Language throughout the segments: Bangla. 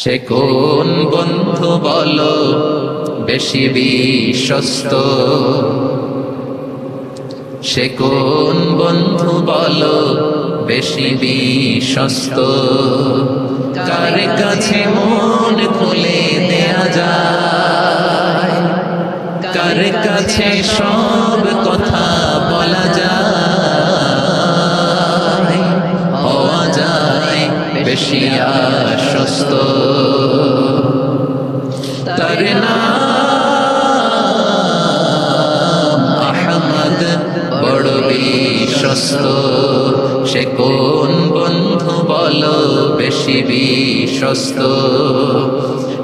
সে কোন বন্ধু বলো বেশি বিশ্বস্ত, সে কোন বন্ধু বলো বেশি বিশ্বস্ত, কার কাছে মন খুলে দেয়া যায়, কার কাছে সব কথা বলা যায়, হওয়া যায় বেশি আশ্বস্ত। তার নাম আহমদ বড় বিশ্বস্ত। সে কোন বন্ধু বলো বেশি বিশ্বস্ত,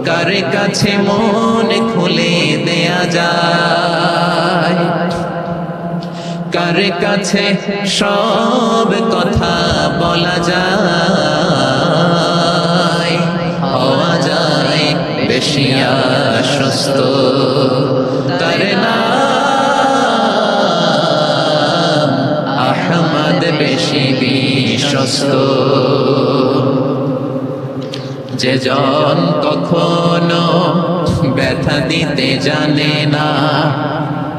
কার কাছে মন খুলে দেয়া যায়, কার কাছে সব কথা বলা যায়, হওয়া যায় বেশি আশ্বস্ত। তার নাম আহমদ বেশি বিশ্বস্ত। যে জন কখনো ব্যথা দিতে জানে না,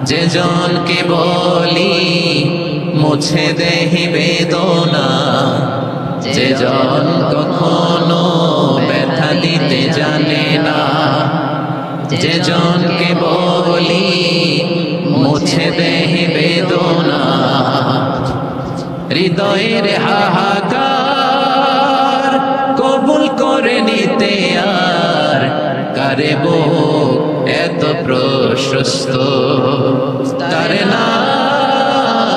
যে জনকে বলি মুছে দেহি বেদনা, যে জন কখনো ব্যথা দিতে জানে না, যে জনকে বলি মুছে দেহি বেদনা, হৃদয়ের হাহাকার কবুল করে নিতে আর কারে বুক এত প্রশস্ত। তার নাম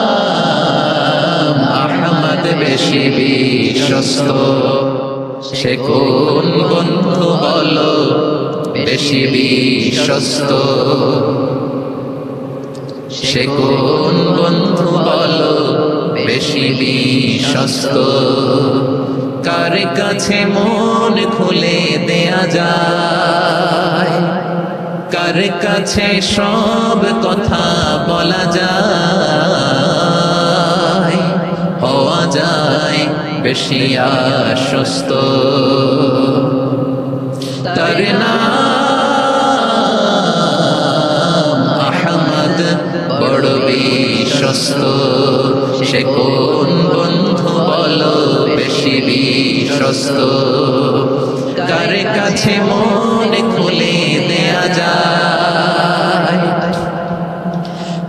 আহমদ বেশি বিশ্বস্ত। সে কোন বন্ধু বলো বেশি বিশ্বস্ত, সে কোন বন্ধু বলো বেশি বিশ্বস্ত, কার কাছে মন খুলে দেয়া যায়, কার কাছে সব কথা বলা যায়, হওয়া যায় বেশি আশ্বস্ত। তার নাম আহমদ বড় বিশ্বস্ত। সে কোন বন্ধু বলো বেশি বিশ্বস্ত, কার কাছে মন খুলে দেয়া যায়,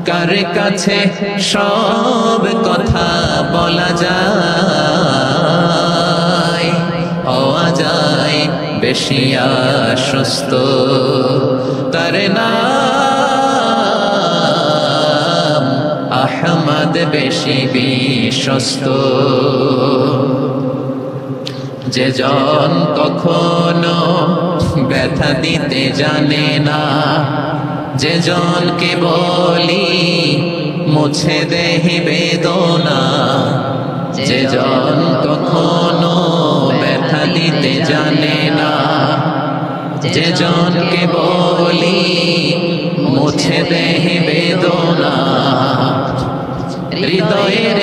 কার কাছে সব কথা বলা যায়, হওয়া যায় বেশি আশ্বস্ত। তার নাম আহমদ বেশি বিশ্বস্ত। যে জন কখনো ব্যথা দিতে জানে না, যে জনকে বলি মুছে দেহি বেদনা, যে জন কখনো ব্যথা দিতে জানে না, যে জনকে বলি মুছে দেহি বেদনা, হৃদয়ের